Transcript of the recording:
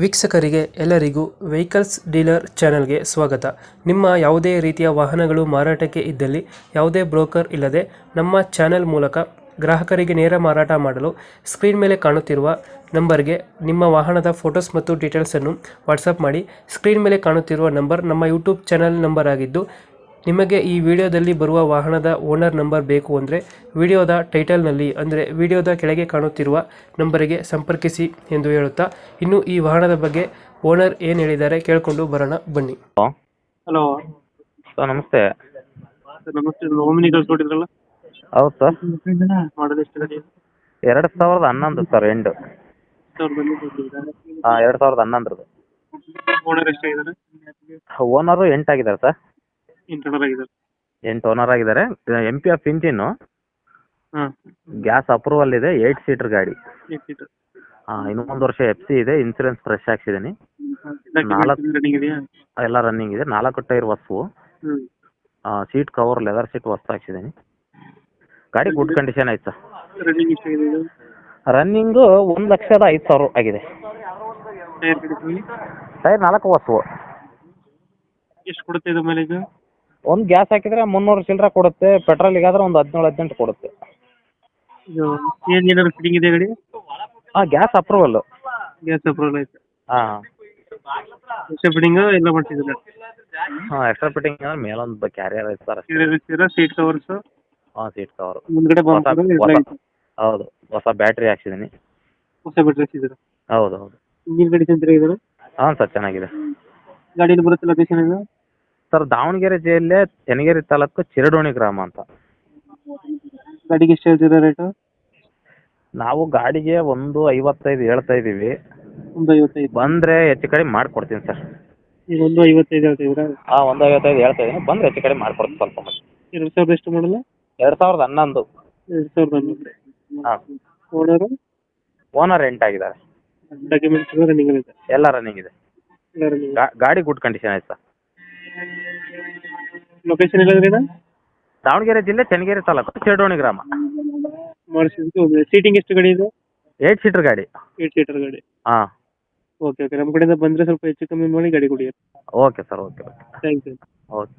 ವೀಕ್ಷಕರಿಗೆ ಎಲ್ಲರಿಗೂ vehicles dealer ಚಾನೆಲ್ಗೆ ಸ್ವಾಗತ. ನಿಮ್ಮ ಯಾವುದೇ ರೀತಿಯ ವಾಹನಗಳು ಮಾರಾಟಕ್ಕೆ ಇದ್ದಲ್ಲಿ ಯಾವುದೇ ಬ್ರೋಕರ್ ಇಲ್ಲದೆ ನಮ್ಮ ಚಾನೆಲ್ ಮೂಲಕ ಗ್ರಾಹಕರಿಗೆ ನೇರ ಮಾರಾಟ ಮಾಡಲು ಸ್ಕ್ರೀನ್ ಮೇಲೆ ಕಾಣುತ್ತಿರುವ ನಂಬರ್ಗೆ ನಿಮ್ಮ ವಾಹನದ ಫೋಟೋಸ್ ಮತ್ತು ಡೀಟೇಲ್ಸನ್ನು ವಾಟ್ಸಪ್ ಮಾಡಿ. ಸ್ಕ್ರೀನ್ ಮೇಲೆ ಕಾಣುತ್ತಿರುವ ನಂಬರ್ ನಮ್ಮ ಯೂಟ್ಯೂಬ್ ಚಾನೆಲ್ ನಂಬರ್ ಆಗಿದ್ದು, ನಿಮಗೆ ಈ ವಿಡಿಯೋದಲ್ಲಿ ಬರುವ ವಾಹನದ ಓನರ್ ನಂಬರ್ ಬೇಕು ಅಂದರೆ ವಿಡಿಯೋದ ಟೈಟಲ್ನಲ್ಲಿ ಅಂದರೆ ವಿಡಿಯೋದ ಕೆಳಗೆ ಕಾಣುತ್ತಿರುವ ನಂಬರಿಗೆ ಸಂಪರ್ಕಿಸಿ ಎಂದು ಹೇಳುತ್ತಾ, ಇನ್ನು ಈ ವಾಹನದ ಬಗ್ಗೆ ಓನರ್ ಏನು ಹೇಳಿದ್ದಾರೆ ಕೇಳಿಕೊಂಡು ಬರೋಣ ಬನ್ನಿ. ಹಲೋ ಸರ್ ನಮಸ್ತೆ. ಸರ್ ನಮಸ್ತೆ. ಓಮಿನಿ ಕಳ್ಸ್ಕೊಟ್ಟಿದ್ರಲ್ಲ, ಹೌದು ಸರ್, ಮಾಡಲ್ ಎಷ್ಟು ಗಾಡಿ? 2011 ಸರ್, ಎಂಡು. 2011 ಓನರ್ ಎಷ್ಟಾಗಿದ್ದಾರೆ? ಓನರು 8 ಆಗಿದ್ದಾರೆ ಸರ್. ಇಂಟರ್ನಲ್ ಆಗಿದ್ದಾರೆ. 8 ಓನರ್ ಆಗಿದ್ದಾರೆ. MPF ಇಂಜಿನ್ನು, ಹಾಂ, ಗ್ಯಾಸ್ ಅಪ್ರೂವಲ್ ಇದೆ, 8 ಸೀಟರ್ ಗಾಡಿ. 8 ಸೀಟರ್. ಇನ್ನು 1 ವರ್ಷ FC ಇದೆ, ಇನ್ಸೂರೆನ್ಸ್ ಫ್ರೆಶ್ ಹಾಕ್ಸಿದ್ದೀನಿ. ರನ್ನಿಂಗ್ ಇದೆಯಾ? ಎಲ್ಲ ರನ್ನಿಂಗ್ ಇದೆ. 4 ಟೈರ್ ಹೊಸವು, ಹ್ಞೂ. ಸೀಟ್ ಕವರ್ ಲೆದರ್ ಸೀಟ್ ಹೊಸ ಹಾಕ್ಸಿದ್ದೀನಿ. ಗಾಡಿ ಗುಡ್ ಕಂಡೀಷನ್ ಐತೆ ಸರ್. ರನ್ನಿಂಗ್ ಎಷ್ಟಾಗಿದೆ ಇದು? ರನ್ನಿಂಗು 1,05,000 ಆಗಿದೆ. ಟೈರ್ ಕಡಿಮೆ? ಟೈರ್ 4 ಹೊಸವು. ಎಷ್ಟು ಕೊಡುತ್ತೆ ಇದು ಮೈಲೇಜ್? ಒಂದು ಗ್ಯಾಸ್ ಹಾಕಿದ್ರೆ 300 ಚಿಲ್ಲರೆ ಕೊಡುತ್ತೆ. ಪೆಟ್ರೋಲಿಗಾದ್ರೆ ಒಂದು 17-18 ಕೊಡುತ್ತೆ. ಇದು ಏನಾದ್ರು ಫಿಟ್ಟಿಂಗ್ ಇದೆ ಗಾಡಿ? Gas approval. ಗ್ಯಾಸ್ ಅಪ್ರೂವಲ್ ಐತೆ. ಹಾಂ, ಎಕ್ಸ್ಟ್ರಾ ಫಿಟ್ಟಿಂಗ್ ಎಲ್ಲ ಮಾಡ್ತಿದ್ದಾರೆ? ಎಕ್ಸ್ಟ್ರಾ ಫಿಟ್ಟಿಂಗ್ ಅಂದ್ರೆ ಮೇಲೊಂದು ಕ್ಯಾರಿಯರ್ ಐತೆ sir. Seat covers, seat cover, ಮುಂದ್ಗಡೆ ಹೌದು, ಹೊಸ ಬ್ಯಾಟ್ರಿ ಹಾಕ್ಸಿದ್ದೀನಿ. ಹೊಸ ಬ್ಯಾಟ್ರಿ ಹಾಕ್ಸಿದ್ದಾರೆ? ಹೌದು ಹೌದು. ಇಂಜಿನ್ ಗಾಡಿ ಚೆನ್ನಾಗಿದ್ದಾರೆ? ಹಾಂ ಸರ್, ಚೆನ್ನಾಗಿದೆ. ಗಾಡಿಯಲ್ಲಿ ಬರುತ್ತೆ ಲೊಕೇಶನ್ ಇದು? ಸರ್, ದಾವಣಗೆರೆ ಜಿಲ್ಲೆ ಚನ್ನಗಿರಿ ತಾಲೂಕು ಚಿರಡೋಣಿ ಗ್ರಾಮ ಅಂತ. ಗಾಡಿಗೆ ಎಷ್ಟು ಹೇಳ್ತೀರಾ ರೇಟು? ನಾವು ಗಾಡಿಗೆ 1,55 ಹೇಳ್ತಾ ಇದ್ದೀವಿ. 1,55 ಬಂದರೆ ಹೆಚ್ಚು ಕಡಿಮೆ ಮಾಡಿಕೊಡ್ತೀನಿ ಸರ್. ಈಗ 1,55 ಹೇಳ್ತಿದ್ದೀರಾ? 1,55 ಹೇಳ್ತಾ ಇದ್ದೀನಿ. ಬಂದರೆ ಹೆಚ್ಚು ಕಡಿಮೆ ಮಾಡಿಕೊಡ್ತೀನಿ ಸ್ವಲ್ಪ ಮತ್ತೆ. 2000 ಎಷ್ಟು ಮಾಡಲ್ಲ? 2011. 2011. ಹಾಂ. ಓನರ್ 8 ಆಗಿದ್ದಾರೆ. ಡಾಕ್ಯುಮೆಂಟ್ಸ್ ಎಲ್ಲ ರನ್ನಿಂಗ್ ಇದೆ? ಎಲ್ಲ ರನ್ನಿಂಗ್ ಇದೆ. ಗಾಡಿ ಗುಡ್ ಕಂಡೀಷನ್ ಆಯ್ತು ಸರ್. ಲೊಕೇಶನ್ ಎಲ್ಲಾದ್ರೇನಾ? ದಾವಣಗೆರೆ ಜಿಲ್ಲೆ ಚನ್ನಗಿರಿ ತಾಲೂಕು ಚಿರಡೋಣಿ ಗ್ರಾಮ. ಮಾಡಿಸಿದ್ದು. ಸೀಟಿಂಗ್ ಎಷ್ಟು ಗಾಡಿ ಇದೆ? 8 ಸೀಟರ್ ಗಾಡಿ. 8 ಸೀಟರ್ ಗಾಡಿ. ಹಾಂ. Okay okay. ನಮ್ಮ ಕಡೆಯಿಂದ ಬಂದರೆ ಸ್ವಲ್ಪ ಹೆಚ್ಚು ಕಮ್ಮಿ ಮಾಡಿ ಗಾಡಿ ಕೊಡಿ. Okay sir, okay okay. Thank you. Okay.